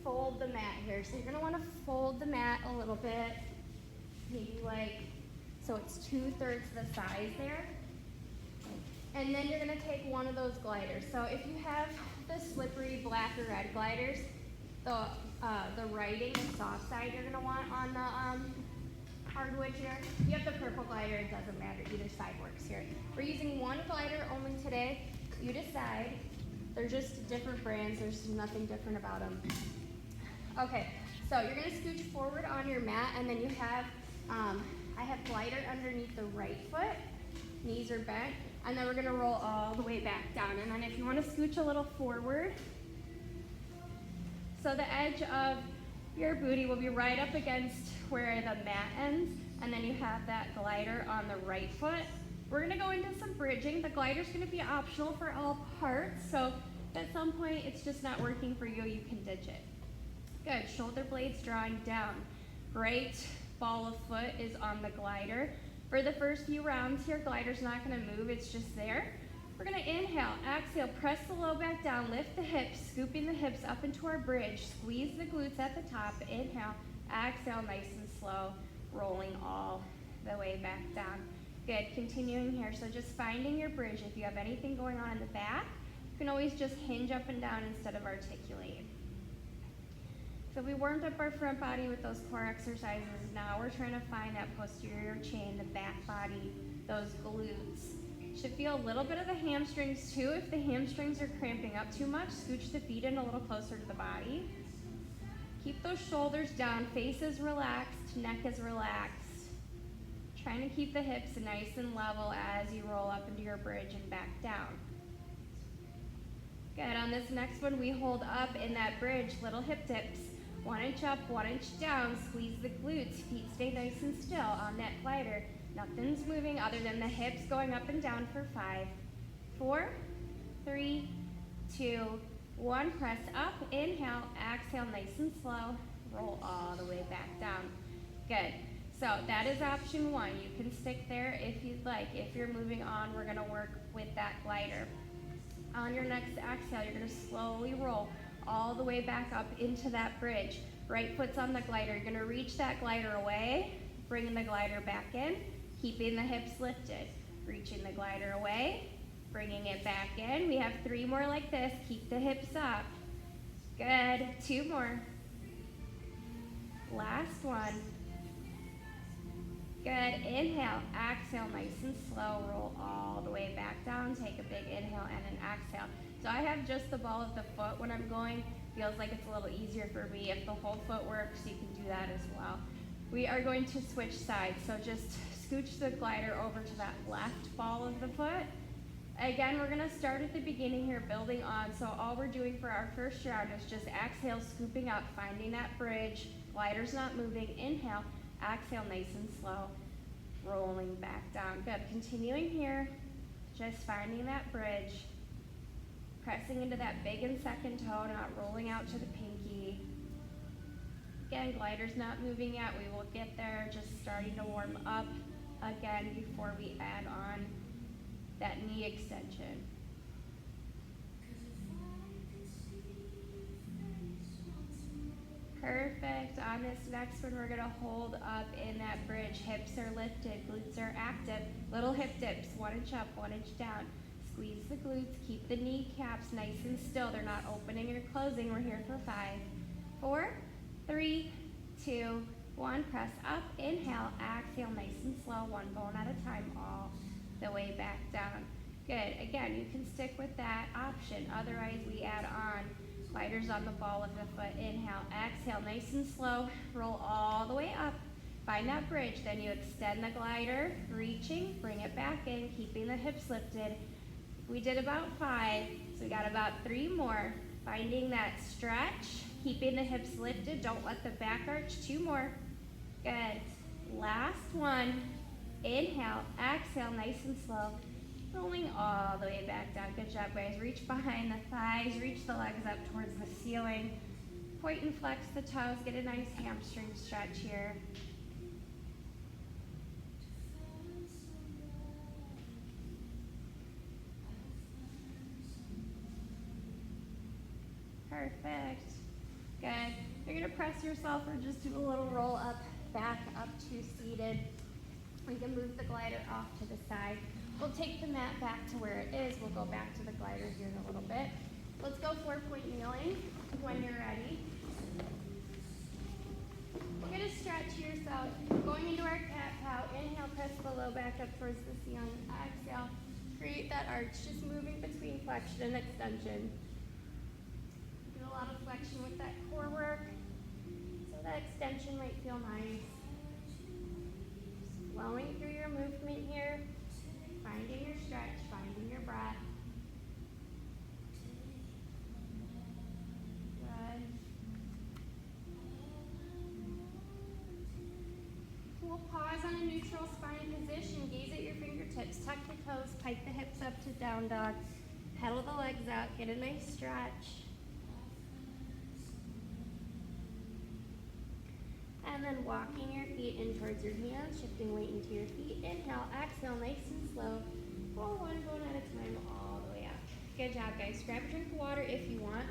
fold the mat here. So you're gonna wanna fold the mat a little bit, maybe like, so it's 2/3 the size there. And then you're gonna take one of those gliders. So if you have the slippery black or red gliders, the writing, the soft side you're gonna want on the hardwood here. If you have the purple glider, it doesn't matter, either side works here. We're using one glider only today. You decide. They're just different brands, there's nothing different about them. Okay, so you're gonna scooch forward on your mat, and then you have, I have glider underneath the right foot, knees are bent, and then we're gonna roll all the way back down. And then if you wanna scooch a little forward, so the edge of your booty will be right up against where the mat ends, and then you have that glider on the right foot. We're gonna go into some bridging. The glider's gonna be optional for all parts, so if at some point it's just not working for you, you can ditch it. Good, shoulder blades drawing down. Right ball of foot is on the glider. For the first few rounds here, glider's not gonna move, it's just there. We're gonna inhale, exhale, press the low back down, lift the hips, scooping the hips up into our bridge, squeeze the glutes at the top, inhale, exhale, nice and slow, rolling all the way back down. Good, continuing here, so just finding your bridge. If you have anything going on in the back, you can always just hinge up and down instead of articulate. So we warmed up our front body with those core exercises. Now we're trying to find that posterior chain, the back body, those glutes. Should feel a little bit of the hamstrings too. If the hamstrings are cramping up too much, scooch the feet in a little closer to the body. Keep those shoulders down, face is relaxed, neck is relaxed. Trying to keep the hips nice and level as you roll up into your bridge and back down. Good, on this next one, we hold up in that bridge, little hip dips. 1 inch up, 1 inch down, squeeze the glutes, feet stay nice and still on that glider. Nothing's moving other than the hips going up and down for 5, 4, 3, 2, 1. Press up, inhale, exhale, nice and slow. Roll all the way back down. Good. So that is option 1. You can stick there if you'd like. If you're moving on, we're gonna work with that glider. On your next exhale, you're gonna slowly roll all the way back up into that bridge. Right foot's on the glider. You're gonna reach that glider away, bringing the glider back in, keeping the hips lifted. Reaching the glider away, bringing it back in. We have 3 more like this. Keep the hips up. Good, 2 more. Last one. Good, inhale, exhale, nice and slow, roll all the way back down, take a big inhale and an exhale. So I have just the ball of the foot when I'm going, feels like it's a little easier for me. If the whole foot works, you can do that as well. We are going to switch sides, so just scooch the glider over to that left ball of the foot. Again, we're gonna start at the beginning here, building on, so all we're doing for our first round is just exhale, scooping up, finding that bridge, glider's not moving, inhale, exhale, nice and slow, rolling back down. Good, continuing here, just finding that bridge, pressing into that big and second toe, not rolling out to the pinky. Again, glider's not moving yet, we will get there, just starting to warm up again before we add on that knee extension. Perfect. On this next one, we're gonna hold up in that bridge. Hips are lifted, glutes are active. Little hip dips, 1 inch up, 1 inch down. Squeeze the glutes, keep the kneecaps nice and still. They're not opening or closing. We're here for 5, 4, 3, 2, 1. Press up, inhale, exhale, nice and slow, 1 bone at a time, all the way back down. Good. Again, you can stick with that option. Otherwise, we add on. Gliders on the ball of the foot. Inhale, exhale, nice and slow. Roll all the way up. Find that bridge. Then you extend the glider, reaching, bring it back in, keeping the hips lifted. We did about 5, so we got about 3 more. Finding that stretch, keeping the hips lifted. Don't let the back arch. 2 more. Good. Last one. Inhale, exhale, nice and slow. Rolling all the way back down. Good job, guys. Reach behind the thighs, reach the legs up towards the ceiling. Point and flex the toes, get a nice hamstring stretch here. Perfect. Good. You're gonna press yourself or just do a little roll up, back up to seated. We can move the glider off to the side. We'll take the mat back to where it is. We'll go back to the glider here in a little bit. Let's go 4-point kneeling when you're ready. You're gonna stretch yourself. Going into our cat-cow. Inhale, press the low back up towards the ceiling. Exhale, create that arch, just moving between flexion and extension. Do a lot of flexion with that core work, so that extension might feel nice. Flowing through your movement here, finding your stretch, finding your breath. Good. We'll pause on a neutral spine position, gaze at your fingertips, tuck the toes, pike the hips up to down dog, pedal the legs out, get a nice stretch. And then walking your feet in towards your hands, shifting weight into your feet. Inhale, exhale, nice and slow. Pull one bone at a time all the way up. Good job, guys. Grab a drink of water if you want.